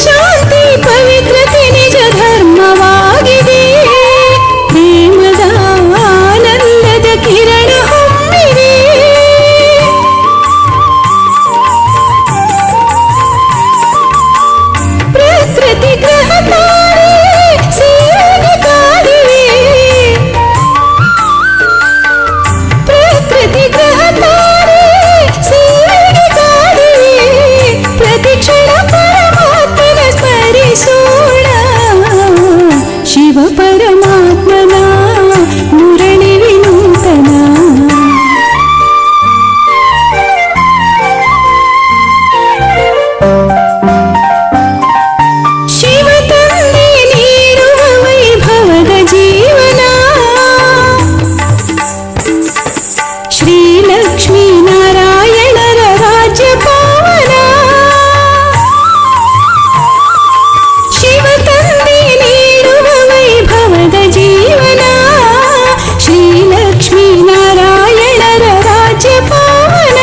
ಶಾಂತಿ ಪವಿತ್ರತೆ ನಿಜ ಧರ್ಮವಾಗಿದೆ. ಪ್ರೇಮದ ಆನಂದದ ಕಿರಣ ಹೊಮ್ಮಿದೆ. ಪ್ರಕೃತಿ ಗ್ರಹ ತಾರೆ ಸೇವೆಗೆ ಕಾದಿವೆ. ಪ್ರಕೃತಿ ಗ್ರಹ ತಾರೆ ಸೇವೆಗೆ ಕಾದಿವೆ. ಪ್ರತಿಕ್ಷಣ ಪರಮಾತ್ಮನ ಸ್ಮರಿಸೋಣ. ಶಿವ ಪರಮಾತ್ಮನ ಮುರಳಿ ವಿನೂತನ. ಶಿವ ತಂದೆ ನೀಡುವ ವೈಭವದ ಜೀವನ. ಶ್ರೀ ಲಕ್ಷ್ಮೀ ನಾರಾಯಣರ ರಾಜ್ಯ ಪಾವನ. ಶಿವ ತಂದೆ ನೀಡುವ ವೈಭವದ ಜೀವನ. ಶ್ರೀ ಲಕ್ಷ್ಮೀ ನಾರಾಯಣರ ರಾಜ್ಯ ಪಾವನ.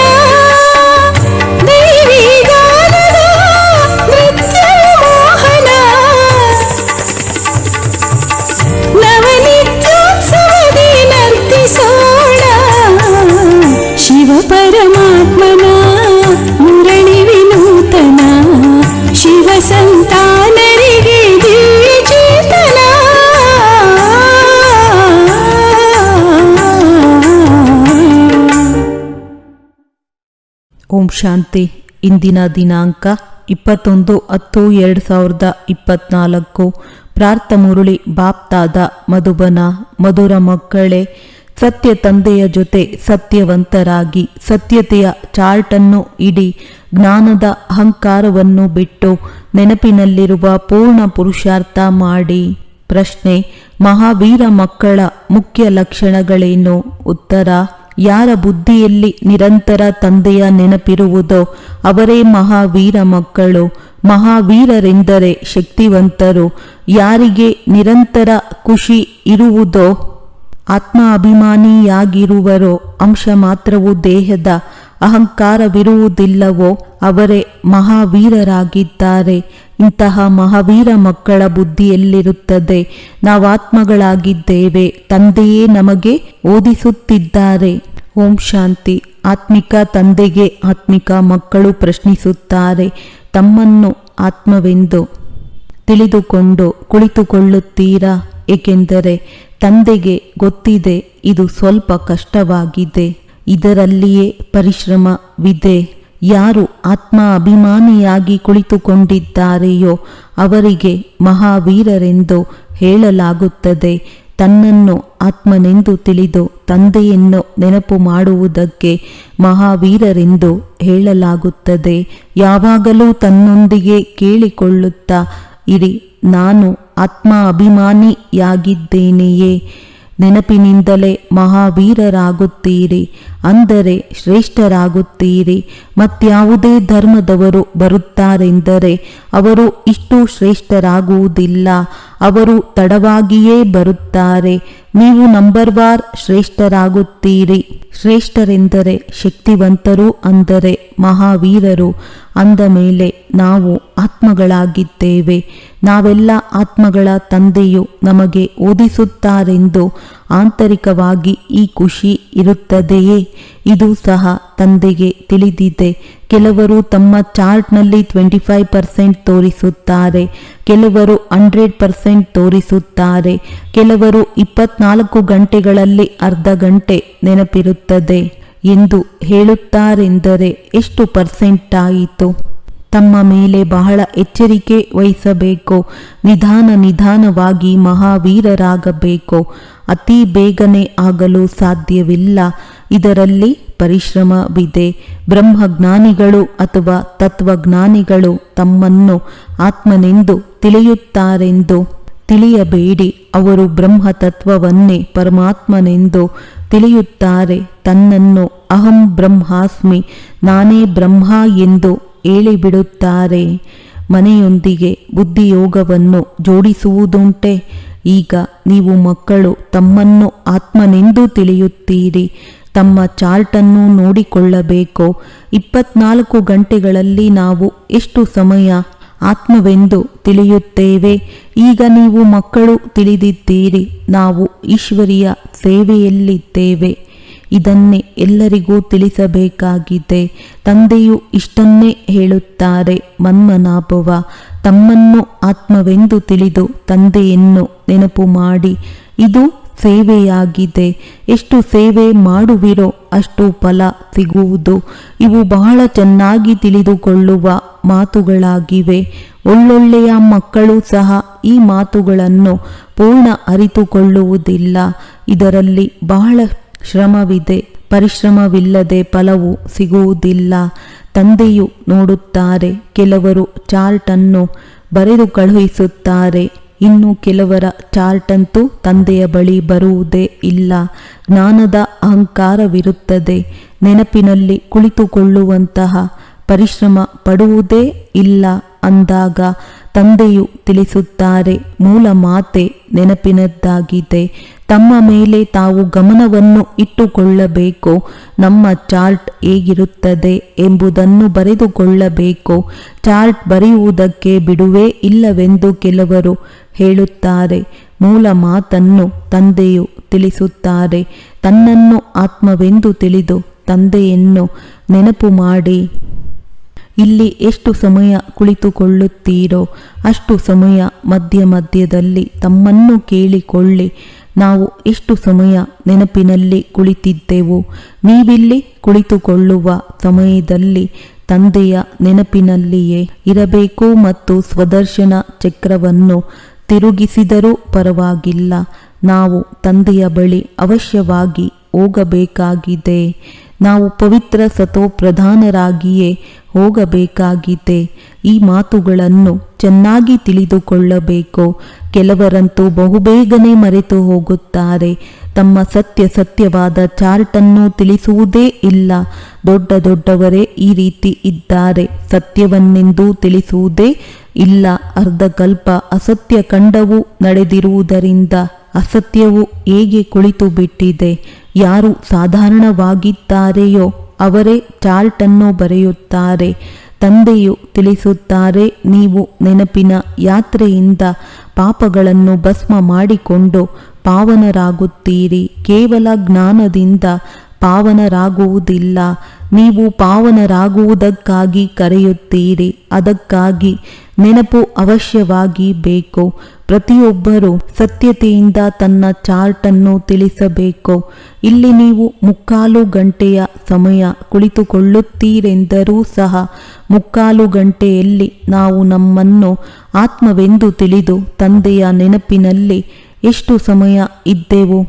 ದೇವಿ ಗಾನದ ನೃತ್ಯ ಮೋಹನ. ನವನಿತ್ಯೋತ್ಸವದಿ ನರ್ತಿಸೋಣ. ಶಿವ ಪರಮಾತ್ಮನ ಮುರಳಿ ವಿನೂತನ. ಶಿವ ಸಂತಾನರಿಗೆ ದಿವ್ಯ ಚೇತನ. ಓಂ ಶಾಂತಿ. ಇಂದಿನ ದಿನಾಂಕ 21/10/2024. ಪ್ರಾರ್ಥ ಮುರುಳಿ ಬಾಪ್ತಾದ ಮಧುಬನ. ಮಧುರ ಮಕ್ಕಳೇ, ಸತ್ಯ ತಂದೆಯ ಜೊತೆ ಸತ್ಯವಂತರಾಗಿ ಸತ್ಯತೆಯ ಚಾರ್ಟನ್ನು ಇಡಿ. ಜ್ಞಾನದ ಅಹಂಕಾರವನ್ನು ಬಿಟ್ಟು ನೆನಪಿನಲ್ಲಿರುವ ಪೂರ್ಣ ಪುರುಷಾರ್ಥ ಮಾಡಿ. ಪ್ರಶ್ನೆ: ಮಹಾವೀರ ಮಕ್ಕಳ ಮುಖ್ಯ ಲಕ್ಷಣಗಳೇನು? ಉತ್ತರ: ಯಾರ ಬುದ್ಧಿಯಲ್ಲಿ ನಿರಂತರ ತಂದೆಯ ನೆನಪಿರುವುದೋ ಅವರೇ ಮಹಾವೀರ ಮಕ್ಕಳು. ಮಹಾವೀರರೆಂದರೆ ಶಕ್ತಿವಂತರು. ಯಾರಿಗೆ ನಿರಂತರ ಖುಷಿ ಇರುವುದೋ, ಆತ್ಮ ಅಭಿಮಾನಿಯಾಗಿರುವರೋ, ಅಂಶ ಮಾತ್ರವೂ ದೇಹದ ಅಹಂಕಾರವಿರುವುದಿಲ್ಲವೋ ಅವರೇ ಮಹಾವೀರರಾಗಿದ್ದಾರೆ. ಇಂತಹ ಮಹಾವೀರ ಮಕ್ಕಳ ಬುದ್ಧಿಯಲ್ಲಿರುತ್ತದೆ, ನಾವಾತ್ಮಗಳಾಗಿದ್ದೇವೆ, ತಂದೆಯೇ ನಮಗೆ ಓದಿಸುತ್ತಿದ್ದಾರೆ. ಓಂ ಶಾಂತಿ. ಆತ್ಮಿಕ ತಂದೆಗೆ ಆತ್ಮಿಕ ಮಕ್ಕಳು ಪ್ರಶ್ನಿಸುತ್ತಾರೆ, ತಮ್ಮನ್ನು ಆತ್ಮವೆಂದು ತಿಳಿದುಕೊಂಡು ಕುಳಿತುಕೊಳ್ಳುತ್ತೀರಾ? ಏಕೆಂದರೆ ತಂದೆಗೆ ಗೊತ್ತಿದೆ ಇದು ಸ್ವಲ್ಪ ಕಷ್ಟವಾಗಿದೆ, ಇದರಲ್ಲಿಯೇ ಪರಿಶ್ರಮವಿದೆ. ಯಾರು ಆತ್ಮ ಅಭಿಮಾನಿಯಾಗಿ ಕುಳಿತುಕೊಂಡಿದ್ದಾರೆಯೋ ಅವರಿಗೆ ಮಹಾವೀರರೆಂದು ಹೇಳಲಾಗುತ್ತದೆ. ತನ್ನನ್ನು ಆತ್ಮನೆಂದು ತಿಳಿದು ತಂದೆಯನ್ನು ನೆನಪು ಮಾಡುವುದಕ್ಕೆ ಮಹಾವೀರರೆಂದು ಹೇಳಲಾಗುತ್ತದೆ. ಯಾವಾಗಲೂ ತನ್ನೊಂದಿಗೆ ಕೇಳಿಕೊಳ್ಳುತ್ತಾ ಇರಿ, ನಾನು ಆತ್ಮ ಅಭಿಮಾನಿಯಾಗಿದ್ದೇನೆಯೇ? ನೆನಪಿನಿಂದಲೇ ಮಹಾವೀರರಾಗುತ್ತೀರಿ, ಅಂದರೆ ಶ್ರೇಷ್ಠರಾಗುತ್ತೀರಿ. ಮತ್ಯಾವುದೇ ಧರ್ಮದವರು ಬರುತ್ತಾರೆಂದರೆ ಅವರು ಇಷ್ಟು ಶ್ರೇಷ್ಠರಾಗುವುದಿಲ್ಲ, ಅವರು ತಡವಾಗಿಯೇ ಬರುತ್ತಾರೆ. ನೀವು ನಂಬರ್ವಾರ್ ಶ್ರೇಷ್ಠರಾಗುತ್ತೀರಿ. ಶ್ರೇಷ್ಠರೆಂದರೆ ಶಕ್ತಿವಂತರು, ಅಂದರೆ ಮಹಾವೀರರು. ಅಂದ ಮೇಲೆ ನಾವು ಆತ್ಮಗಳಾಗಿದ್ದೇವೆ. ನಾವೆಲ್ಲ ಆತ್ಮಗಳ ತಂದೆಯು ನಮಗೆ ಓದಿಸುತ್ತಾರೆಂದು ಆಂತರಿಕವಾಗಿ ಈ ಖುಷಿ ಇರುತ್ತದೆಯೇ? ಇದು ಸಹ ತಂದೆಗೆ ತಿಳಿದಿದೆ. ಕೆಲವರು ತಮ್ಮ ಚಾರ್ಟ್ನಲ್ಲಿ 25% ತೋರಿಸುತ್ತಾರೆ, ಕೆಲವರು 100% ತೋರಿಸುತ್ತಾರೆ, ಕೆಲವರು 24 ಗಂಟೆಗಳಲ್ಲಿ ಅರ್ಧ ಗಂಟೆ ನೆನಪಿರುತ್ತದೆ ಎಂದು ಹೇಳುತ್ತಾರೆಂದರೆ ಎಷ್ಟು % ಆಯಿತು? ತಮ್ಮ ಮೇಲೆ ಬಹಳ ಎಚ್ಚರಿಕೆ ವಹಿಸಬೇಕು. ನಿಧಾನವಾಗಿ ಮಹಾವೀರರಾಗಬೇಕು. ಅತಿ ಬೇಗನೆ ಆಗಲು ಸಾಧ್ಯವಿಲ್ಲ. ಇದರಲ್ಲಿ ಪರಿಶ್ರಮವಿದೆ. ಬ್ರಹ್ಮಜ್ಞಾನಿಗಳು ಅಥವಾ ತತ್ವಜ್ಞಾನಿಗಳು ತಮ್ಮನ್ನು ಆತ್ಮನೆಂದು ತಿಳಿಯುತ್ತಾರೆಂದು ತಿಳಿಯಬೇಡಿ. ಅವರು ಬ್ರಹ್ಮತತ್ವವನ್ನೇ ಪರಮಾತ್ಮನೆಂದು ತಿಳಿಯುತ್ತಾರೆ. ತನ್ನನ್ನು ಅಹಂ ಬ್ರಹ್ಮಾಸ್ಮಿ, ನಾನೇ ಬ್ರಹ್ಮ ಎಂದು ಹೇಳಿಬಿಡುತ್ತಾರೆ. ಮನೆಯೊಂದಿಗೆ ಬುದ್ಧಿಯೋಗವನ್ನು ಜೋಡಿಸುವುದುಂಟೆ? ಈಗ ನೀವು ಮಕ್ಕಳು ತಮ್ಮನ್ನು ಆತ್ಮನೆಂದು ತಿಳಿಯುತ್ತೀರಿ. ತಮ್ಮ ಚಾರ್ಟನ್ನು ನೋಡಿಕೊಳ್ಳಬೇಕು. 24 ಗಂಟೆಗಳಲ್ಲಿ ನಾವು ಎಷ್ಟು ಸಮಯ ಆತ್ಮವೆಂದು ತಿಳಿಯುತ್ತೇವೆ. ಈಗ ನೀವು ಮಕ್ಕಳು ತಿಳಿದಿದ್ದೀರಿ, ನಾವು ಈಶ್ವರಿಯ ಸೇವೆಯಲ್ಲಿದ್ದೇವೆ. ಇದನ್ನೇ ಎಲ್ಲರಿಗೂ ತಿಳಿಸಬೇಕಾಗಿದೆ. ತಂದೆಯು ಇಷ್ಟನ್ನೇ ಹೇಳುತ್ತಾರೆ, ಮನ್ಮನಾಭವ. ತಮ್ಮನ್ನು ಆತ್ಮವೆಂದು ತಿಳಿದು ತಂದೆಯನ್ನು ನೆನಪು ಮಾಡಿ. ಇದು ಸೇವೆಯಾಗಿದೆ. ಎಷ್ಟು ಸೇವೆ ಮಾಡುವಿರೋ ಅಷ್ಟು ಫಲ ಸಿಗುವುದು. ಇವು ಬಹಳ ಚೆನ್ನಾಗಿ ತಿಳಿದುಕೊಳ್ಳುವ ಮಾತುಗಳಾಗಿವೆ. ಒಳ್ಳೊಳ್ಳೆಯ ಮಕ್ಕಳು ಸಹ ಈ ಮಾತುಗಳನ್ನು ಪೂರ್ಣ ಅರಿತುಕೊಳ್ಳುವುದಿಲ್ಲ. ಇದರಲ್ಲಿ ಬಹಳ ಶ್ರಮವಿದೆ. ಪರಿಶ್ರಮವಿಲ್ಲದೆ ಫಲವು ಸಿಗುವುದಿಲ್ಲ. ತಂದೆಯು ನೋಡುತ್ತಾರೆ. ಕೆಲವರು ಚಾರ್ಟನ್ನು ಬರೆದು ಕಳುಹಿಸುತ್ತಾರೆ. ಇನ್ನು ಕೆಲವರ ಚಾರ್ಟಂತೂ ತಂದೆಯ ಬಳಿ ಬರುವುದೇ ಇಲ್ಲ. ಜ್ಞಾನದ ಅಹಂಕಾರವಿರುತ್ತದೆ. ನೆನಪಿನಲ್ಲಿ ಕುಳಿತುಕೊಳ್ಳುವಂತಹ ಪರಿಶ್ರಮ ಪಡುವುದೇ ಇಲ್ಲ ಅಂದಾಗ ತಂದೆಯು ತಿಳಿಸುತ್ತಾರೆ, ಮೂಲ ಮಾತೆ ನೆನಪಿನದ್ದಾಗಿದೆ. ತಮ್ಮ ಮೇಲೆ ತಾವು ಗಮನವನ್ನು ಇಟ್ಟುಕೊಳ್ಳಬೇಕು. ನಮ್ಮ ಚಾರ್ಟ್ ಹೇಗಿರುತ್ತದೆ ಎಂಬುದನ್ನು ಬರೆದುಕೊಳ್ಳಬೇಕು. ಚಾರ್ಟ್ ಬರೆಯುವುದಕ್ಕೆ ಬಿಡುವೇ ಇಲ್ಲವೆಂದು ಕೆಲವರು ಹೇಳುತ್ತಾರೆ. ಮೂಲ ಮಾತನ್ನು ತಂದೆಯು ತಿಳಿಸುತ್ತಾರೆ. ತನ್ನನ್ನು ಆತ್ಮವೆಂದು ತಿಳಿದು ತಂದೆಯನ್ನು ನೆನಪು ಮಾಡಿ. ಇಲ್ಲಿ ಎಷ್ಟು ಸಮಯ ಕುಳಿತುಕೊಳ್ಳುತ್ತೀರೋ ಅಷ್ಟು ಸಮಯ ಮಧ್ಯ ಮಧ್ಯದಲ್ಲಿ ತಮ್ಮನ್ನು ಕೇಳಿಕೊಳ್ಳಿ. ನಾವು ಎಷ್ಟು ಸಮಯ ನೆನಪಿನಲ್ಲಿ ಕುಳಿತಿದ್ದೆವು? ನೀವಿಲ್ಲಿ ಕುಳಿತುಕೊಳ್ಳುವ ಸಮಯದಲ್ಲಿ ತಂದೆಯ ನೆನಪಿನಲ್ಲಿಯೇ ಇರಬೇಕು ಮತ್ತು ಸ್ವದರ್ಶನ ಚಕ್ರವನ್ನು ತಿರುಗಿಸಿದರೂ ಪರವಾಗಿಲ್ಲ. ನಾವು ತಂದೆಯ ಬಳಿ ಅವಶ್ಯವಾಗಿ ಹೋಗಬೇಕಾಗಿದೆ. ನಾವು ಪವಿತ್ರ ಸತೋಪ್ರಧಾನರಾಗಿಯೇ ಹೋಗಬೇಕಾಗಿದೆ. ಈ ಮಾತುಗಳನ್ನು ಚೆನ್ನಾಗಿ ತಿಳಿದುಕೊಳ್ಳಬೇಕು. ಕೆಲವರಂತೂ ಬಹುಬೇಗನೆ ಮರೆತು ಹೋಗುತ್ತಾರೆ. ತಮ್ಮ ಸತ್ಯವಾದ ಚಾರ್ಟನ್ನು ತಿಳಿಸುವುದೇ ಇಲ್ಲ. ದೊಡ್ಡವರೇ ಈ ರೀತಿ ಇದ್ದಾರೆ. ಸತ್ಯವನ್ನೆಂದೂ ತಿಳಿಸುವುದೇ ಇಲ್ಲ. ಅರ್ಧಕಲ್ಪ ಅಸತ್ಯ ಕಂಡವು ನಡೆದಿರುವುದರಿಂದ ಅಸತ್ಯವು ಹೇಗೆ ಕುಳಿತು ಬಿಟ್ಟಿದೆ. ಯಾರು ಸಾಧಾರಣವಾಗಿದ್ದಾರೆಯೋ ಅವರೇ ಚಾರ್ಟನ್ನು ಬರೆಯುತ್ತಾರೆ. ತಂದೆಯು ತಿಳಿಸುತ್ತಾರೆ, ನೀವು ನೆನಪಿನ ಯಾತ್ರೆಯಿಂದ ಪಾಪಗಳನ್ನು ಭಸ್ಮ ಮಾಡಿಕೊಂಡು ಪಾವನರಾಗುತ್ತೀರಿ. ಕೇವಲ ಜ್ಞಾನದಿಂದ ಪಾವನರಾಗುವುದಿಲ್ಲ. ನೀವು ಪಾವನರಾಗುವುದಕ್ಕಾಗಿ ಕರೆಯುತ್ತೀರಿ. ಅದಕ್ಕಾಗಿ ನೆನಪು ಅವಶ್ಯವಾಗಿ ಬೇಕು. ಪ್ರತಿಯೊಬ್ಬರೂ ಸತ್ಯತೆಯಿಂದ ತನ್ನ ಚಾರ್ಟನ್ನು ತಿಳಿಸಬೇಕು. ಇಲ್ಲಿ ನೀವು 3/4 ಗಂಟೆಯ ಸಮಯ ಕುಳಿತುಕೊಳ್ಳುತ್ತೀರೆಂದರೂ ಸಹ 3/4 ಗಂಟೆಯಲ್ಲಿ ನಾವು ನಮ್ಮನ್ನು ಆತ್ಮವೆಂದು ತಿಳಿದು ತಂದೆಯ ನೆನಪಿನಲ್ಲಿ ಎಷ್ಟು ಸಮಯ ಇದ್ದೆವು?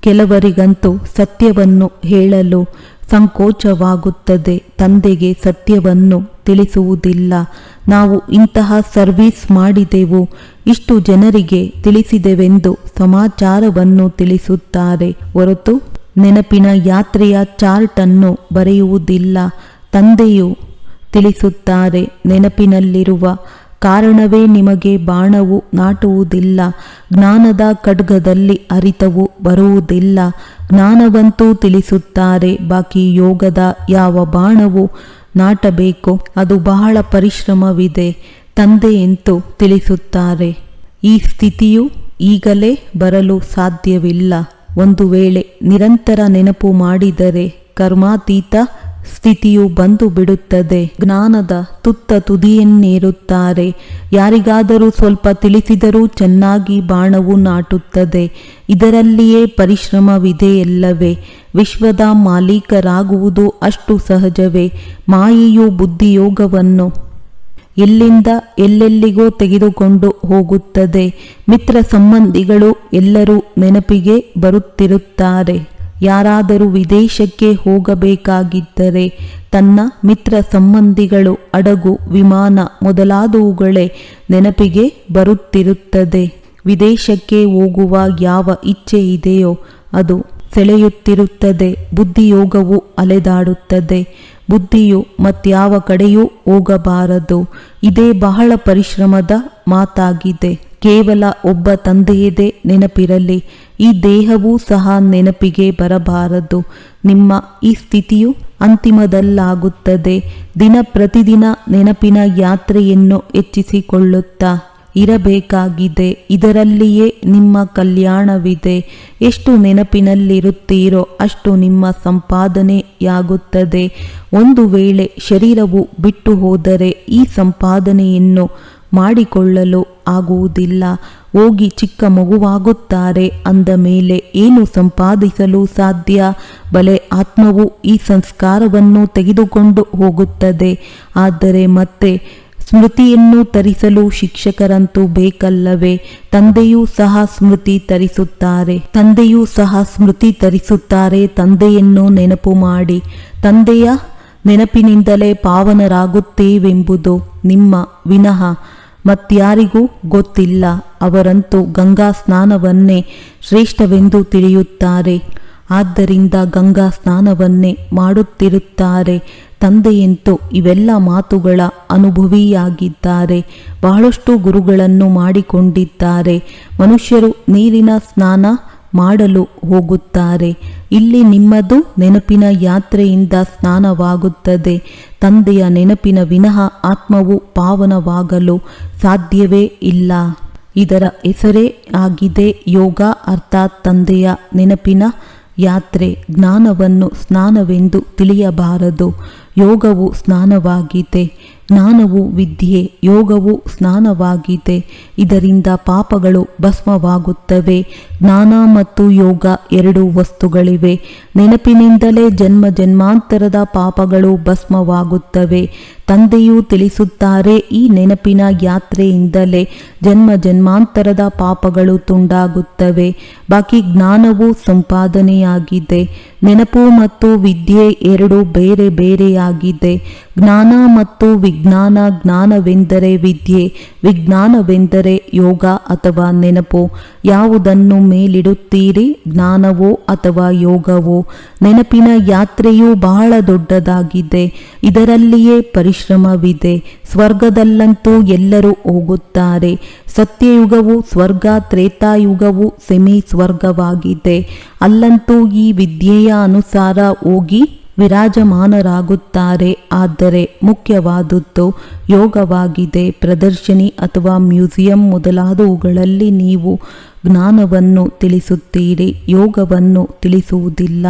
ಕೆಲವರಿಗಂತೂ ಸತ್ಯವನ್ನು ಹೇಳಲು ಸಂಕೋಚವಾಗುತ್ತದೆ. ತಂದೆಗೆ ಸತ್ಯವನ್ನು ತಿಳಿಸುವುದಿಲ್ಲ. ನಾವು ಇಂತಹ ಸರ್ವಿಸ್ ಮಾಡಿದೆವು, ಇಷ್ಟು ಜನರಿಗೆ ತಿಳಿಸಿದೆವೆಂದು ಸಮಾಚಾರವನ್ನು ತಿಳಿಸುತ್ತಾರೆ ಹೊರತು ನೆನಪಿನ ಯಾತ್ರೆಯ ಚಾರ್ಟನ್ನು ಬರೆಯುವುದಿಲ್ಲ. ತಂದೆಯು ತಿಳಿಸುತ್ತಾರೆ, ನೆನಪಿನಲ್ಲಿರುವ ಕಾರಣವೇ ನಿಮಗೆ ಬಾಣವು ನಾಟುವುದಿಲ್ಲ. ಜ್ಞಾನದ ಖಡ್ಗದಲ್ಲಿ ಅರಿತವು ಬರುವುದಿಲ್ಲ. ಜ್ಞಾನವಂತೂ ತಿಳಿಸುತ್ತಾರೆ. ಬಾಕಿ ಯೋಗದ ಯಾವ ಬಾಣವು ನಾಟಬೇಕು ಅದು ಬಹಳ ಪರಿಶ್ರಮವಿದೆ. ತಂದೆಯಂತೂ ತಿಳಿಸುತ್ತಾರೆ, ಈ ಸ್ಥಿತಿಯು ಈಗಲೇ ಬರಲು ಸಾಧ್ಯವಿಲ್ಲ. ಒಂದು ವೇಳೆ ನಿರಂತರ ನೆನಪು ಮಾಡಿದರೆ ಕರ್ಮಾತೀತ ಸ್ಥಿತಿಯು ಬಂದು ಬಿಡುತ್ತದೆ. ಜ್ಞಾನದ ತುದಿಯನ್ನೇರುತ್ತಾರೆ. ಯಾರಿಗಾದರೂ ಸ್ವಲ್ಪ ತಿಳಿಸಿದರೂ ಚೆನ್ನಾಗಿ ಬಾಣವು ನಾಟುತ್ತದೆ. ಇದರಲ್ಲಿಯೇ ಪರಿಶ್ರಮವಿದೆಯಲ್ಲವೇ? ವಿಶ್ವದ ಮಾಲೀಕರಾಗುವುದು ಅಷ್ಟು ಸಹಜವೇ. ಮಾಯೆಯು ಬುದ್ಧಿಯೋಗವನ್ನು ಎಲ್ಲಿಂದ ಎಲ್ಲೆಲ್ಲಿಗೋ ತೆಗೆದುಕೊಂಡು ಹೋಗುತ್ತದೆ. ಮಿತ್ರ ಸಂಬಂಧಿಗಳು ಎಲ್ಲರೂ ನೆನಪಿಗೆ ಬರುತ್ತಿರುತ್ತಾರೆ. ಯಾರಾದರೂ ವಿದೇಶಕ್ಕೆ ಹೋಗಬೇಕಾಗಿದ್ದರೆ ತನ್ನ ಮಿತ್ರ ಸಂಬಂಧಿಗಳು, ಹಡಗು, ವಿಮಾನ ಮೊದಲಾದವುಗಳೇ ನೆನಪಿಗೆ ಬರುತ್ತಿರುತ್ತದೆ. ವಿದೇಶಕ್ಕೆ ಹೋಗುವ ಯಾವ ಇಚ್ಛೆ ಇದೆಯೋ ಅದು ಸೆಳೆಯುತ್ತಿರುತ್ತದೆ. ಬುದ್ಧಿಯೋಗವು ಅಲೆದಾಡುತ್ತದೆ. ಬುದ್ಧಿಯು ಮತ್ಯಾವ ಕಡೆಯೂ ಹೋಗಬಾರದು. ಇದೇ ಬಹಳ ಪರಿಶ್ರಮದ ಮಾತಾಗಿದೆ. ಕೇವಲ ಒಬ್ಬ ತಂದೆಯದೇ ನೆನಪಿರಲಿ. ಈ ದೇಹವೂ ಸಹ ನೆನಪಿಗೆ ಬರಬಾರದು. ನಿಮ್ಮ ಈ ಸ್ಥಿತಿಯು ಅಂತಿಮದಲ್ಲಾಗುತ್ತದೆ. ದಿನ ಪ್ರತಿದಿನ ನೆನಪಿನ ಯಾತ್ರೆಯನ್ನು ಹೆಚ್ಚಿಸಿಕೊಳ್ಳುತ್ತಾ ಇರಬೇಕಾಗಿದೆ. ಇದರಲ್ಲಿಯೇ ನಿಮ್ಮ ಕಲ್ಯಾಣವಿದೆ. ಎಷ್ಟು ನೆನಪಿನಲ್ಲಿರುತ್ತೀರೋ ಅಷ್ಟು ನಿಮ್ಮ ಸಂಪಾದನೆಯಾಗುತ್ತದೆ. ಒಂದು ವೇಳೆ ಶರೀರವು ಬಿಟ್ಟು ಹೋದರೆ ಈ ಸಂಪಾದನೆಯನ್ನು ಮಾಡಿಕೊಳ್ಳಲು ಆಗುವುದಿಲ್ಲ. ಹೋಗಿ ಚಿಕ್ಕ ಮಗುವಾಗುತ್ತಾರೆ ಅಂದ ಮೇಲೆ ಏನು ಸಂಪಾದಿಸಲು ಸಾಧ್ಯ? ಬಲೆ ಆತ್ಮವು ಈ ಸಂಸ್ಕಾರವನ್ನು ತೆಗೆದುಕೊಂಡು ಹೋಗುತ್ತದೆ. ಆದರೆ ಮತ್ತೆ ಸ್ಮೃತಿಯನ್ನು ತರಿಸಲು ಶಿಕ್ಷಕರಂತೂ ಬೇಕಲ್ಲವೇ? ತಂದೆಯೂ ಸಹ ಸ್ಮೃತಿ ತರಿಸುತ್ತಾರೆ. ತಂದೆಯನ್ನು ನೆನಪು ಮಾಡಿ. ತಂದೆಯ ನೆನಪಿನಿಂದಲೇ ಪಾವನರಾಗುತ್ತೇವೆಂಬುದು ನಿಮ್ಮ ವಿನಃ ಮತ್ಯಾರಿಗೂ ಗೊತ್ತಿಲ್ಲ. ಅವರಂತೂ ಗಂಗಾ ಸ್ನಾನವನ್ನೇ ಶ್ರೇಷ್ಠವೆಂದು ತಿಳಿಯುತ್ತಾರೆ. ಆದ್ದರಿಂದ ಗಂಗಾ ಸ್ನಾನವನ್ನೇ ಮಾಡುತ್ತಿರುತ್ತಾರೆ. ತಂದೆಯಂತೂ ಇವೆಲ್ಲ ಮಾತುಗಳ ಅನುಭವಿಯಾಗಿದ್ದಾರೆ. ಬಹಳಷ್ಟು ಗುರುಗಳನ್ನು ಮಾಡಿಕೊಂಡಿದ್ದಾರೆ. ಮನುಷ್ಯರು ನೀರಿನ ಸ್ನಾನ ಮಾಡಲು ಹೋಗುತ್ತಾರೆ. ಇಲ್ಲಿ ನಿಮ್ಮದು ನೆನಪಿನ ಯಾತ್ರೆಯಿಂದ ಸ್ನಾನವಾಗುತ್ತದೆ. ತಂದೆಯ ನೆನಪಿನ ವಿನಃ ಆತ್ಮವು ಪಾವನವಾಗಲು ಸಾಧ್ಯವೇ ಇಲ್ಲ. ಇದರ ಹೆಸರೇ ಆಗಿದೆ ಯೋಗ, ಅರ್ಥಾತ್ ತಂದೆಯ ನೆನಪಿನ ಯಾತ್ರೆ. ಜ್ಞಾನವನ್ನು ಸ್ನಾನವೆಂದು ತಿಳಿಯಬಾರದು. ಯೋಗವು ಸ್ನಾನವಾಗಿದೆ. ಜ್ಞಾನವು ವಿದ್ಯೆ, ಯೋಗವು ಸ್ನಾನವಾಗಿದೆ. ಇದರಿಂದ ಪಾಪಗಳು ಭಸ್ಮವಾಗುತ್ತವೆ. ಜ್ಞಾನ ಮತ್ತು ಯೋಗ ಎರಡು ವಸ್ತುಗಳಿವೆ. ನೆನಪಿನಿಂದಲೇ ಜನ್ಮ ಜನ್ಮಾಂತರದ ಪಾಪಗಳು ಭಸ್ಮವಾಗುತ್ತವೆ. ತಂದೆಯೂ ತಿಳಿಸುತ್ತಾರೆ, ಈ ನೆನಪಿನ ಯಾತ್ರೆಯಿಂದಲೇ ಜನ್ಮ ಜನ್ಮಾಂತರದ ಪಾಪಗಳು ತುಂಡಾಗುತ್ತವೆ. ಬಾಕಿ ಜ್ಞಾನವು ಸಂಪಾದನೆಯಾಗಿದೆ. ನೆನಪು ಮತ್ತು ವಿದ್ಯೆ ಎರಡು ಬೇರೆ ಬೇರೆಯಾಗಿದೆ. ಜ್ಞಾನ ಮತ್ತು ವಿಜ್ಞಾನ. ಜ್ಞಾನವೆಂದರೆ ವಿದ್ಯೆ, ವಿಜ್ಞಾನವೆಂದರೆ ಯೋಗ ಅಥವಾ ನೆನಪು. ಯಾವುದನ್ನು ಮೇಲಿಡುತ್ತೀರಿ, ಜ್ಞಾನವೋ ಅಥವಾ ಯೋಗವೋ? ನೆನಪಿನ ಯಾತ್ರೆಯು ಬಹಳ ದೊಡ್ಡದಾಗಿದೆ. ಇದರಲ್ಲಿಯೇ ಪರಿಶ್ರಮವಿದೆ. ಸ್ವರ್ಗದಲ್ಲಂತೂ ಎಲ್ಲರೂ ಹೋಗುತ್ತಾರೆ. ಸತ್ಯಯುಗವು ಸ್ವರ್ಗ, ತ್ರೇತಾಯುಗವು ಸೆಮಿ ಸ್ವರ್ಗವಾಗಿದೆ. ಅಲ್ಲಂತೂ ಈ ವಿದ್ಯೆಯ ಅನುಸಾರ ಹೋಗಿ ವಿರಾಜಮಾನರಾಗುತ್ತಾರೆ. ಆದರೆ ಮುಖ್ಯವಾದದ್ದು ಯೋಗವಾಗಿದೆ. ಪ್ರದರ್ಶನಿ ಅಥವಾ ಮ್ಯೂಸಿಯಂ ಮೊದಲಾದವುಗಳಲ್ಲಿ ನೀವು ಜ್ಞಾನವನ್ನು ತಿಳಿಸುತ್ತೀರಿ, ಯೋಗವನ್ನು ತಿಳಿಸುವುದಿಲ್ಲ.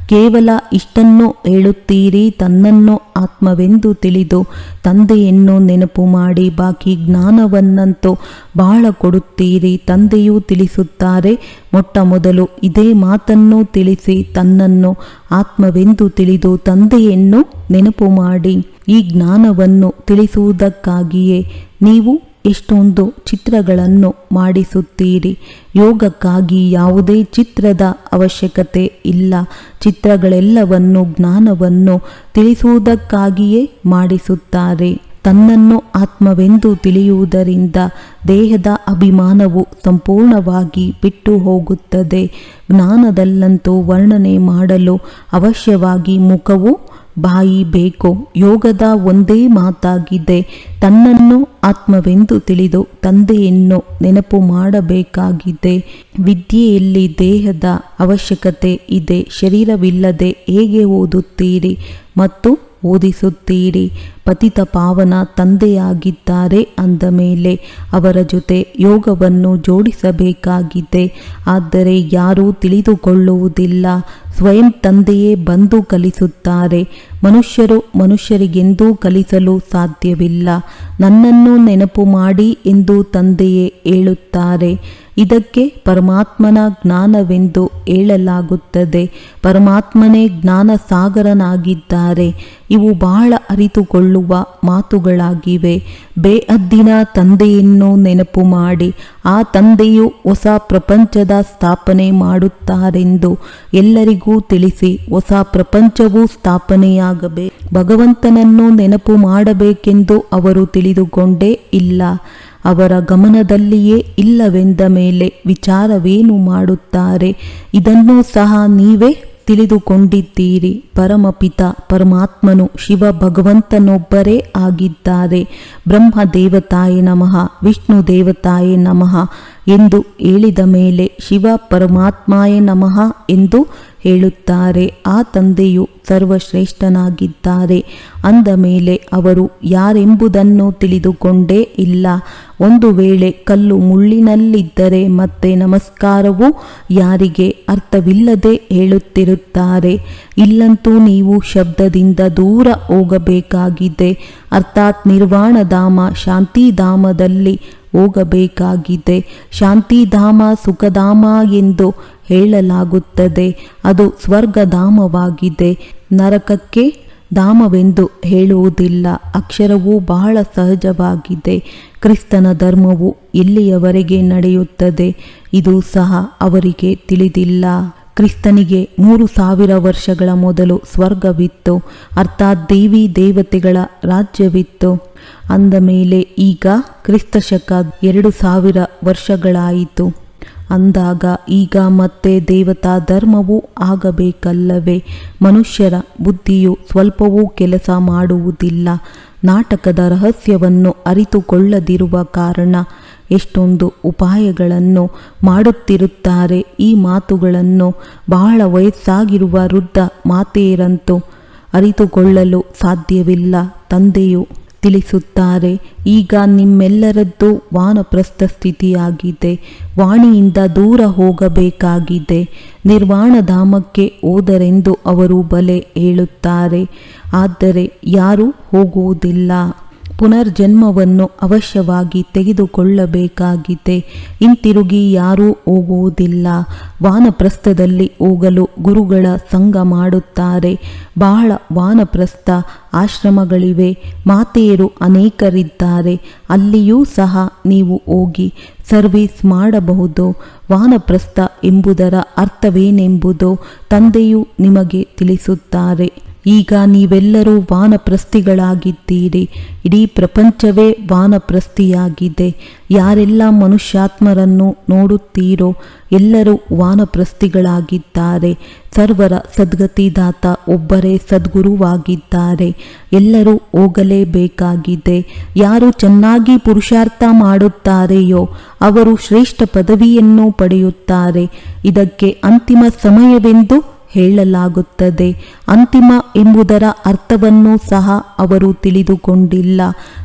ಕೇವಲ ಇಷ್ಟನ್ನು ಹೇಳುತ್ತೀರಿ, ತನ್ನನ್ನು ಆತ್ಮವೆಂದು ತಿಳಿದು ತಂದೆಯನ್ನು ನೆನಪು ಮಾಡಿ. ಬಾಕಿ ಜ್ಞಾನವನ್ನಂತೂ ಬಹಳ ಕೊಡುತ್ತೀರಿ. ತಂದೆಯೂ ತಿಳಿಸುತ್ತಾರೆ, ಮೊಟ್ಟ ಮೊದಲು ಇದೇ ಮಾತನ್ನು ತಿಳಿಸಿ, ತನ್ನನ್ನು ಆತ್ಮವೆಂದು ತಿಳಿದು ತಂದೆಯನ್ನು ನೆನಪು ಮಾಡಿ. ಈ ಜ್ಞಾನವನ್ನು ತಿಳಿಸುವುದಕ್ಕಾಗಿಯೇ ನೀವು ಎಷ್ಟೊಂದು ಚಿತ್ರಗಳನ್ನು ಮಾಡಿಸುತ್ತೀರಿ. ಯೋಗಕ್ಕಾಗಿ ಯಾವುದೇ ಚಿತ್ರದ ಅವಶ್ಯಕತೆ ಇಲ್ಲ. ಚಿತ್ರಗಳೆಲ್ಲವನ್ನು ಜ್ಞಾನವನ್ನು ತಿಳಿಸುವುದಕ್ಕಾಗಿಯೇ ಮಾಡಿಸುತ್ತಾರೆ. ತನ್ನನ್ನು ಆತ್ಮವೆಂದು ತಿಳಿಯುವುದರಿಂದ ದೇಹದ ಅಭಿಮಾನವು ಸಂಪೂರ್ಣವಾಗಿ ಬಿಟ್ಟು ಹೋಗುತ್ತದೆ. ಜ್ಞಾನದಲ್ಲಂತೂ ವರ್ಣನೆ ಮಾಡಲು ಅವಶ್ಯವಾಗಿ ಮುಖವು ಬಾಯಿ ಬೇಕು. ಯೋಗದ ಒಂದೇ ಮಾತಾಗಿದೆ, ತನ್ನನ್ನು ಆತ್ಮವೆಂದು ತಿಳಿದು ತಂದೆಯನ್ನು ನೆನಪು ಮಾಡಬೇಕಾಗಿದೆ. ವಿದ್ಯೆಯಲ್ಲಿ ದೇಹದ ಅವಶ್ಯಕತೆ ಇದೆ. ಶರೀರವಿಲ್ಲದೆ ಹೇಗೆ ಓದುತ್ತೀರಿ ಮತ್ತು ಓದಿಸುತ್ತೀರಿ? ಪತಿತ ಪಾವನ ತಂದೆಯಾಗಿದ್ದಾರೆ ಅಂದ ಮೇಲೆ ಅವರ ಜೊತೆ ಯೋಗವನ್ನು ಜೋಡಿಸಬೇಕಾಗಿದೆ. ಆದರೆ ಯಾರೂ ತಿಳಿದುಕೊಳ್ಳುವುದಿಲ್ಲ. ಸ್ವಯಂ ತಂದೆಯೇ ಬಂದು ಕಲಿಸುತ್ತಾರೆ. ಮನುಷ್ಯರು ಮನುಷ್ಯರಿಗೆಂದೂ ಕಲಿಸಲು ಸಾಧ್ಯವಿಲ್ಲ. ನನ್ನನ್ನು ನೆನಪು ಮಾಡಿ ಎಂದು ತಂದೆಯೇ ಹೇಳುತ್ತಾರೆ. ಇದಕ್ಕೆ ಪರಮಾತ್ಮನ ಜ್ಞಾನವೆಂದು ಹೇಳಲಾಗುತ್ತದೆ. ಪರಮಾತ್ಮನೇ ಜ್ಞಾನ ಸಾಗರನಾಗಿದ್ದಾರೆ. ಇವು ಬಹಳ ಅರಿತುಕೊಳ್ಳುವ ಮಾತುಗಳಾಗಿವೆ. ಬೇಹದ್ದಿನ ತಂದೆಯನ್ನು ನೆನಪು ಮಾಡಿ. ಆ ತಂದೆಯು ಹೊಸ ಪ್ರಪಂಚದ ಸ್ಥಾಪನೆ ಮಾಡುತ್ತಾರೆಂದು ಎಲ್ಲರಿಗೂ ತಿಳಿಸಿ. ಹೊಸ ಪ್ರಪಂಚವು ಸ್ಥಾಪನೆಯಾಗಬೇಕು. ಭಗವಂತನನ್ನು ನೆನಪು ಮಾಡಬೇಕೆಂದು ಅವರು ತಿಳಿದುಕೊಂಡೇ ಇಲ್ಲ. ಅವರ ಗಮನದಲ್ಲಿಯೇ ಇಲ್ಲವೆಂದ ಮೇಲೆ ವಿಚಾರವೇನು ಮಾಡುತ್ತಾರೆ? ಇದನ್ನೂ ಸಹ ನೀವೇ ತಿಳಿದುಕೊಂಡಿದ್ದೀರಿ. ಪರಮಪಿತ ಪರಮಾತ್ಮನು ಶಿವ ಭಗವಂತನೊಬ್ಬರೇ ಆಗಿದ್ದಾರೆ. ಬ್ರಹ್ಮ ದೇವತಾಯೇ ನಮಃ, ವಿಷ್ಣು ದೇವತಾಯೇ ನಮಃ. ಎಂದು ಹೇಳಿದ ಮೇಲೆ ಶಿವ ಪರಮಾತ್ಮಾಯ ನಮಃ ಎಂದು ಹೇಳುತ್ತಾರೆ. ಆ ತಂದೆಯು ಸರ್ವಶ್ರೇಷ್ಠನಾಗಿದ್ದಾರೆ ಅಂದ ಮೇಲೆ ಅವರು ಯಾರೆಂಬುದನ್ನು ತಿಳಿದುಕೊಂಡೇ ಇಲ್ಲ. ಒಂದು ವೇಳೆ ಕಲ್ಲು ಮುಳ್ಳಿನಲ್ಲಿದ್ದರೆ ಮತ್ತೆ ನಮಸ್ಕಾರವು ಯಾರಿಗೆ ಅರ್ಥವಿಲ್ಲದೆ ಹೇಳುತ್ತಿರುತ್ತಾರೆ. ಇಲ್ಲಂತೂ ನೀವು ಶಬ್ದದಿಂದ ದೂರ ಹೋಗಬೇಕಾಗಿದೆ, ಅರ್ಥಾತ್ ನಿರ್ವಾಣಧಾಮ ಶಾಂತಿಧಾಮದಲ್ಲಿ ಹೋಗಬೇಕಾಗಿದೆ. ಶಾಂತಿಧಾಮ ಸುಖಧಾಮ ಎಂದು ಹೇಳಲಾಗುತ್ತದೆ. ಅದು ಸ್ವರ್ಗಧಾಮವಾಗಿದೆ, ನರಕಕ್ಕೆ ಧಾಮವೆಂದು ಹೇಳುವುದಿಲ್ಲ. ಅಕ್ಷರವು ಬಹಳ ಸಹಜವಾಗಿದೆ. ಕ್ರಿಸ್ತನ ಧರ್ಮವು ಎಲ್ಲಿಯವರೆಗೆ ನಡೆಯುತ್ತದೆ ಇದು ಸಹ ಅವರಿಗೆ ತಿಳಿದಿಲ್ಲ. ಕ್ರಿಸ್ತನಿಗೆ 3000 ವರ್ಷಗಳ ಮೊದಲು ಸ್ವರ್ಗವಿತ್ತು, ಅರ್ಥಾತ್ ದೇವಿ ದೇವತೆಗಳ ರಾಜ್ಯವಿತ್ತು. ಅಂದ ಮೇಲೆ ಈಗ ಕ್ರಿಸ್ತಶಕ 2000 ವರ್ಷಗಳಾಯಿತು ಅಂದಾಗ ಈಗ ಮತ್ತೆ ದೇವತಾ ಧರ್ಮವೂ ಆಗಬೇಕಲ್ಲವೇ? ಮನುಷ್ಯರ ಬುದ್ಧಿಯು ಸ್ವಲ್ಪವೂ ಕೆಲಸ ಮಾಡುವುದಿಲ್ಲ. ನಾಟಕದ ರಹಸ್ಯವನ್ನು ಅರಿತುಕೊಳ್ಳದಿರುವ ಕಾರಣ ಎಷ್ಟೊಂದು ಉಪಾಯಗಳನ್ನು ಮಾಡುತ್ತಿರುತ್ತಾರೆ. ಈ ಮಾತುಗಳನ್ನು ಬಹಳ ವಯಸ್ಸಾಗಿರುವ ವೃದ್ಧ ಮಾತೆಯರಂತೂ ಅರಿತುಕೊಳ್ಳಲು ಸಾಧ್ಯವಿಲ್ಲ. ತಂದೆಯು ತಿಳಿಸುತ್ತಾರೆ, ಈಗ ನಿಮ್ಮೆಲ್ಲರದ್ದು ವಾನಪ್ರಸ್ಥ ಸ್ಥಿತಿಯಾಗಿದೆ, ವಾಣಿಯಿಂದ ದೂರ ಹೋಗಬೇಕಾಗಿದೆ, ನಿರ್ವಾಣಧಾಮಕ್ಕೆ ಹೋದರೆಂದು ಅವರು ಬಲೆ ಹೇಳುತ್ತಾರೆ. ಆದರೆ ಯಾರೂ ಹೋಗುವುದಿಲ್ಲ. ಪುನರ್ಜನ್ಮವನ್ನು ಅವಶ್ಯವಾಗಿ ತೆಗೆದುಕೊಳ್ಳಬೇಕಾಗಿದೆ. ಹಿಂತಿರುಗಿ ಯಾರೂ ಹೋಗುವುದಿಲ್ಲ. ವಾನಪ್ರಸ್ಥದಲ್ಲಿ ಹೋಗಲು ಗುರುಗಳ ಸಂಗ ಮಾಡುತ್ತಾರೆ. ಬಹಳ ವಾನಪ್ರಸ್ಥ ಆಶ್ರಮಗಳಿವೆ, ಮಾತೆಯರು ಅನೇಕರಿದ್ದಾರೆ. ಅಲ್ಲಿಯೂ ಸಹ ನೀವು ಹೋಗಿ ಸರ್ವಿಸ್ ಮಾಡಬಹುದು. ವಾನಪ್ರಸ್ಥ ಎಂಬುದರ ಅರ್ಥವೇನೆಂಬುದು ತಂದೆಯು ನಿಮಗೆ ತಿಳಿಸುತ್ತಾರೆ. ಈಗ ನೀವೆಲ್ಲರೂ ವಾನಪ್ರಸ್ಥಿಗಳಾಗಿದ್ದೀರಿ. ಇಡೀ ಪ್ರಪಂಚವೇ ವಾನಪ್ರಸ್ಥಿಯಾಗಿದೆ. ಯಾರೆಲ್ಲ ಮನುಷ್ಯಾತ್ಮರನ್ನು ನೋಡುತ್ತೀರೋ ಎಲ್ಲರೂ ವಾನಪ್ರಸ್ಥಿಗಳಾಗಿದ್ದಾರೆ. ಸರ್ವರ ಸದ್ಗತಿದಾತ ಒಬ್ಬರೇ ಸದ್ಗುರುವಾಗಿದ್ದಾರೆ. ಎಲ್ಲರೂ ಹೋಗಲೇಬೇಕಾಗಿದೆ. ಯಾರು ಚೆನ್ನಾಗಿ ಪುರುಷಾರ್ಥ ಮಾಡುತ್ತಾರೆಯೋ ಅವರು ಶ್ರೇಷ್ಠ ಪದವಿಯನ್ನು ಪಡೆಯುತ್ತಾರೆ. ಇದಕ್ಕೆ ಅಂತಿಮ ಸಮಯವೆಂದು ಹೇಳಲಾಗುತ್ತದೆ. ಅಂತಿಮ ಎಂಬುದರ ಅರ್ಥವನ್ನು ಸಹ ಅವರು ತಿಳಿದುಕೊಂಡಿಲ್ಲ.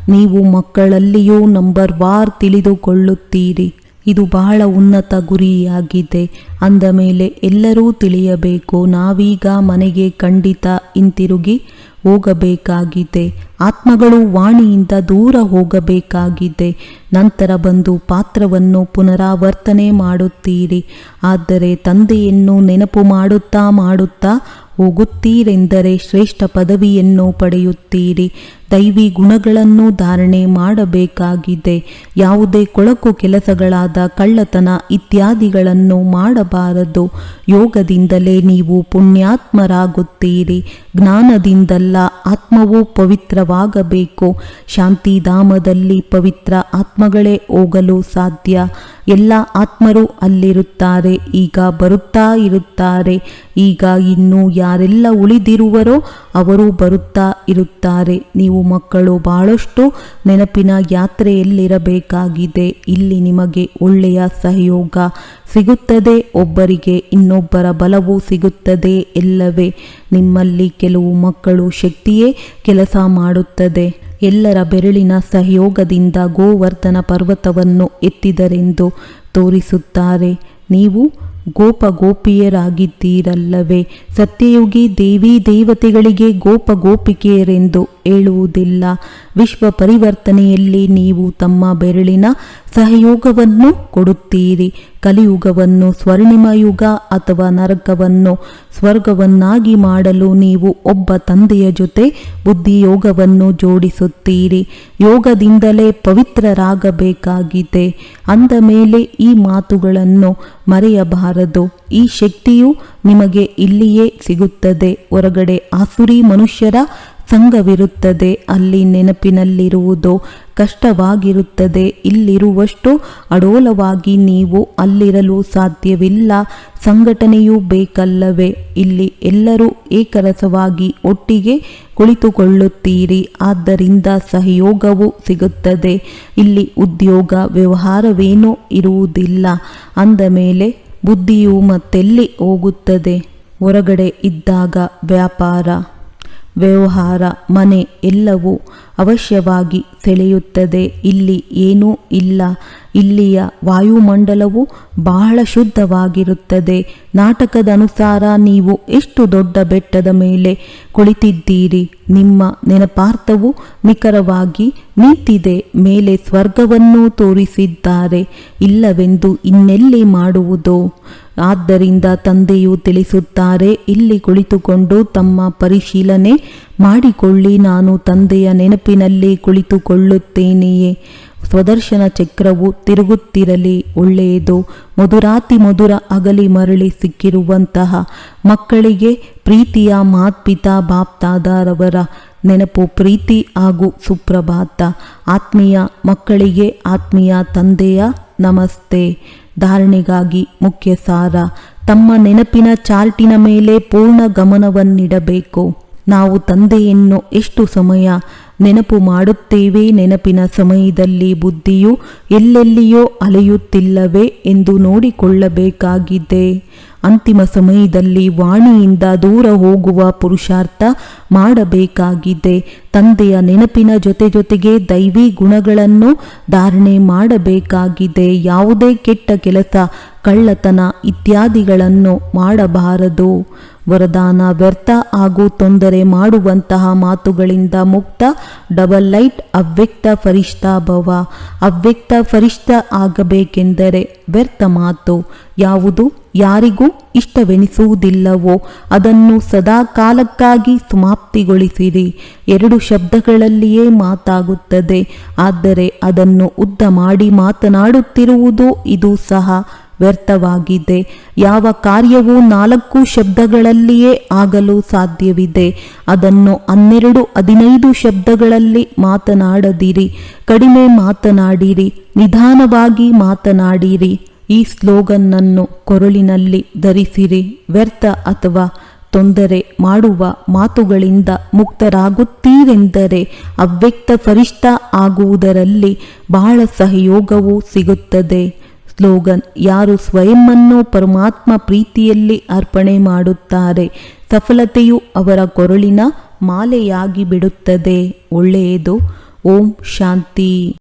ನೀವು ಮಕ್ಕಳಲ್ಲಿಯೂ ನಂಬರ್ ವಾರ್ ತಿಳಿದುಕೊಳ್ಳುತ್ತೀರಿ. ಇದು ಬಹಳ ಉನ್ನತ ಗುರಿಯಾಗಿದೆ. ಅಂದ ಮೇಲೆ ಎಲ್ಲರೂ ತಿಳಿಯಬೇಕು, ನಾವೀಗ ಮನೆಗೆ ಖಂಡಿತ ಹಿಂತಿರುಗಿ ಹೋಗಬೇಕಾಗಿದೆ. ಆತ್ಮಗಳು ವಾಣಿಯಿಂದ ದೂರ ಹೋಗಬೇಕಾಗಿದೆ. ನಂತರ ಬಂದು ಪಾತ್ರವನ್ನು ಪುನರಾವರ್ತನೆ ಮಾಡುತ್ತೀರಿ. ಆದರೆ ತಂದೆಯನ್ನು ನೆನಪು ಮಾಡುತ್ತಾ ಮಾಡುತ್ತಾ ಹೋಗುತ್ತೀರೆಂದರೆ ಶ್ರೇಷ್ಠ ಪದವಿಯನ್ನು ಪಡೆಯುತ್ತೀರಿ. ದೈವಿ ಗುಣಗಳನ್ನು ಧಾರಣೆ ಮಾಡಬೇಕಾಗಿದೆ. ಯಾವುದೇ ಕೊಳಕು ಕೆಲಸಗಳಾದ ಕಳ್ಳತನ ಇತ್ಯಾದಿಗಳನ್ನು ಮಾಡಬಾರದು. ಯೋಗದಿಂದಲೇ ನೀವು ಪುಣ್ಯಾತ್ಮರಾಗುತ್ತೀರಿ. ಜ್ಞಾನದಿಂದಲ್ಲ, ಆತ್ಮವು ಪವಿತ್ರವಾಗಬೇಕು. ಶಾಂತಿಧಾಮದಲ್ಲಿ ಪವಿತ್ರ ಆತ್ಮಗಳೇ ಹೋಗಲು ಸಾಧ್ಯ. ಎಲ್ಲ ಆತ್ಮರು ಅಲ್ಲಿರುತ್ತಾರೆ, ಈಗ ಬರುತ್ತಾ ಇರುತ್ತಾರೆ. ಈಗ ಇನ್ನು ಯಾರೆಲ್ಲ ಉಳಿದಿರುವರೋ ಅವರು ಬರುತ್ತಾ ಇರುತ್ತಾರೆ. ನೀವು ಮಕ್ಕಳು ಬಹಳಷ್ಟು ನೆನಪಿನ ಯಾತ್ರೆಯಲ್ಲಿರಬೇಕಾಗಿದೆ. ಇಲ್ಲಿ ನಿಮಗೆ ಒಳ್ಳೆಯ ಸಹಯೋಗ ಸಿಗುತ್ತದೆ. ಒಬ್ಬರಿಗೆ ಇನ್ನೊಬ್ಬರ ಬಲವೂ ಸಿಗುತ್ತದೆ ಎಲ್ಲವೇ. ನಿಮ್ಮಲ್ಲಿ ಕೆಲವು ಮಕ್ಕಳು ಶಕ್ತಿಯೇ ಕೆಲಸ ಮಾಡುತ್ತದೆ. ಎಲ್ಲರ ಬೆರಳಿನ ಸಹಯೋಗದಿಂದ ಗೋವರ್ಧನ ಪರ್ವತವನ್ನು ಎತ್ತಿದರೆಂದು ತೋರಿಸುತ್ತಾರೆ. ನೀವು ಗೋಪಿಯರಾಗಿದ್ದೀರಲ್ಲವೇ? ಸತ್ಯಯುಗಿ ದೇವಿ ದೇವತೆಗಳಿಗೆ ಗೋಪಿಕೆಯರೆಂದು ಹೇಳುವುದಿಲ್ಲ. ವಿಶ್ವ ಪರಿವರ್ತನೆಯಲ್ಲಿ ನೀವು ತಮ್ಮ ಬೆರಳಿನ ಸಹಯೋಗವನ್ನು ಕೊಡುತ್ತೀರಿ. ಕಲಿಯುಗವನ್ನು ಸ್ವರ್ಣಿಮ ಯುಗ ಅಥವಾ ನರಕವನ್ನು ಸ್ವರ್ಗವನ್ನಾಗಿ ಮಾಡಲು ನೀವು ಒಬ್ಬ ತಂದೆಯ ಜೊತೆ ಬುದ್ಧಿಯೋಗವನ್ನು ಜೋಡಿಸುತ್ತೀರಿ. ಯೋಗದಿಂದಲೇ ಪವಿತ್ರರಾಗಬೇಕಾಗಿದೆ. ಅಂದ ಮೇಲೆ ಈ ಮಾತುಗಳನ್ನು ಮರೆಯಬಾರದು. ಈ ಶಕ್ತಿಯು ನಿಮಗೆ ಇಲ್ಲಿಯೇ ಸಿಗುತ್ತದೆ. ಹೊರಗಡೆ ಆಸುರಿ ಮನುಷ್ಯರ ಸಂಘವಿರುತ್ತದೆ, ಅಲ್ಲಿ ನೆನಪಿನಲ್ಲಿರುವುದು ಕಷ್ಟವಾಗಿರುತ್ತದೆ. ಇಲ್ಲಿರುವಷ್ಟು ಅಡೋಲವಾಗಿ ನೀವು ಅಲ್ಲಿರಲು ಸಾಧ್ಯವಿಲ್ಲ. ಸಂಘಟನೆಯೂ ಬೇಕಲ್ಲವೇ? ಇಲ್ಲಿ ಎಲ್ಲರೂ ಏಕರಸವಾಗಿ ಒಟ್ಟಿಗೆ ಕುಳಿತುಕೊಳ್ಳುತ್ತೀರಿ, ಆದ್ದರಿಂದ ಸಹಯೋಗವು ಸಿಗುತ್ತದೆ. ಇಲ್ಲಿ ಉದ್ಯೋಗ ವ್ಯವಹಾರವೇನೂ ಇರುವುದಿಲ್ಲ. ಅಂದ ಮೇಲೆ ಬುದ್ಧಿಯು ಮತ್ತೆಲ್ಲಿ ಹೋಗುತ್ತದೆ? ಹೊರಗಡೆ ಇದ್ದಾಗ ವ್ಯಾಪಾರ, ವ್ಯವಹಾರ, ಮನೆ ಎಲ್ಲವೂ ಅವಶ್ಯವಾಗಿ ಸೆಳೆಯುತ್ತದೆ. ಇಲ್ಲಿ ಏನೂ ಇಲ್ಲ. ಇಲ್ಲಿಯ ವಾಯುಮಂಡಲವು ಬಹಳ ಶುದ್ಧವಾಗಿರುತ್ತದೆ. ನಾಟಕದ ಅನುಸಾರ ನೀವು ಎಷ್ಟು ದೊಡ್ಡ ಬೆಟ್ಟದ ಮೇಲೆ ಕುಳಿತಿದ್ದೀರಿ. ನಿಮ್ಮ ನೆನಪಾರ್ಥವು ನಿಖರವಾಗಿ ನಿಂತಿದೆ. ಮೇಲೆ ಸ್ವರ್ಗವನ್ನು ತೋರಿಸಿದ್ದಾರೆ, ಇಲ್ಲವೆಂದು ಇನ್ನೆಲ್ಲಿ ಮಾಡುವುದು? ಆದ್ದರಿಂದ ತಂದೆಯು ತಿಳಿಸುತ್ತಾರೆ, ಇಲ್ಲಿ ಕುಳಿತುಕೊಂಡು ತಮ್ಮ ಪರಿಶೀಲನೆ ಮಾಡಿಕೊಳ್ಳಿ. ನಾನು ತಂದೆಯ ನೆನಪಿನಲ್ಲಿ ಕುಳಿತುಕೊಳ್ಳುತ್ತೇನೆಯೇ? ಸ್ವದರ್ಶನ ಚಕ್ರವು ತಿರುಗುತ್ತಿರಲಿ, ಒಳ್ಳೆಯದು. ಮಧುರಾತಿ ಮಧುರ ಅಗಲಿ ಮರಳಿ ಸಿಕ್ಕಿರುವಂತಹ ಮಕ್ಕಳಿಗೆ ಪ್ರೀತಿಯ ಮಾತ್ಪಿತಾ ಬಾಪ್ತಾದರವರ ನೆನಪು, ಪ್ರೀತಿ ಹಾಗೂ ಸುಪ್ರಭಾತ. ಆತ್ಮೀಯ ಮಕ್ಕಳಿಗೆ ಆತ್ಮೀಯ ತಂದೆಯ ನಮಸ್ತೆ. ಧಾರಣೆಗಾಗಿ ಮುಖ್ಯ ಸಾರ: ತಮ್ಮ ನೆನಪಿನ ಚಾರ್ಟಿನ ಮೇಲೆ ಪೂರ್ಣ ಗಮನವನ್ನಿಡಬೇಕು. ನಾವು ತಂದೆಯನ್ನು ಎಷ್ಟು ಸಮಯ ನೆನಪು ಮಾಡುತ್ತೇವೆ? ನೆನಪಿನ ಸಮಯದಲ್ಲಿ ಬುದ್ಧಿಯು ಎಲ್ಲೆಲ್ಲಿಯೋ ಅಲೆಯುತ್ತಿಲ್ಲವೇ ಎಂದು ನೋಡಿಕೊಳ್ಳಬೇಕಾಗಿದೆ. ಅಂತಿಮ ಸಮಯದಲ್ಲಿ ವಾಣಿಯಿಂದ ದೂರ ಹೋಗುವ ಪುರುಷಾರ್ಥ ಮಾಡಬೇಕಾಗಿದೆ. ತಂದೆಯ ನೆನಪಿನ ಜೊತೆಗೆ ದೈವಿ ಗುಣಗಳನ್ನು ಧಾರಣೆ ಮಾಡಬೇಕಾಗಿದೆ. ಯಾವುದೇ ಕೆಟ್ಟ ಕೆಲಸ, ಕಳ್ಳತನ ಇತ್ಯಾದಿಗಳನ್ನು ಮಾಡಬಾರದು. ವರದಾನ: ವ್ಯರ್ಥ ಹಾಗೂ ತೊಂದರೆ ಮಾಡುವಂತಹ ಮಾತುಗಳಿಂದ ಮುಕ್ತ. ಡಬಲ್ ಲೈಟ್ ಅವ್ಯಕ್ತ ಫರಿಷ್ಠಾ ಭವ. ಅವ್ಯಕ್ತ ಫರಿಷ್ಠ ಆಗಬೇಕೆಂದರೆ ವ್ಯರ್ಥ ಮಾತು ಯಾವುದು ಯಾರಿಗೂ ಇಷ್ಟವೆನಿಸುವುದಿಲ್ಲವೋ ಅದನ್ನು ಸದಾ ಕಾಲಕ್ಕಾಗಿ ಸಮಾಪ್ತಿಗೊಳಿಸಿರಿ. 2 ಶಬ್ದಗಳಲ್ಲಿಯೇ ಮಾತಾಗುತ್ತದೆ, ಆದರೆ ಅದನ್ನು ಉದ್ದ ಮಾಡಿ ಮಾತನಾಡುತ್ತಿರುವುದು ಇದು ಸಹ ವ್ಯರ್ಥವಾಗಿದೆ. ಯಾವ ಕಾರ್ಯವೂ 4 ಶಬ್ದಗಳಲ್ಲಿಯೇ ಆಗಲು ಸಾಧ್ಯವಿದೆ, ಅದನ್ನು 12-15 ಶಬ್ದಗಳಲ್ಲಿ ಮಾತನಾಡದಿರಿ. ಕಡಿಮೆ ಮಾತನಾಡಿರಿ, ನಿಧಾನವಾಗಿ ಮಾತನಾಡಿರಿ. ಈ ಸ್ಲೋಗನ್ನನ್ನು ಕೊರಳಿನಲ್ಲಿ ಧರಿಸಿರಿ. ವ್ಯರ್ಥ ಅಥವಾ ತೊಂದರೆ ಮಾಡುವ ಮಾತುಗಳಿಂದ ಮುಕ್ತರಾಗುತ್ತೀರೆಂದರೆ ಅವ್ಯಕ್ತ ಫರಿಷ್ಠ ಆಗುವುದರಲ್ಲಿ ಬಹಳ ಸಹಯೋಗವೂ ಸಿಗುತ್ತದೆ. ಸ್ಲೋಗನ್: ಯಾರು ಸ್ವಯಂವನ್ನು ಪರಮಾತ್ಮ ಪ್ರೀತಿಯಲ್ಲಿ ಅರ್ಪಣೆ ಮಾಡುತ್ತಾರೆ, ಸಫಲತೆಯು ಅವರ ಕೊರಳಿನ ಮಾಲೆಯಾಗಿ ಬಿಡುತ್ತದೆ. ಒಳ್ಳೆಯದು. ಓಂ ಶಾಂತಿ.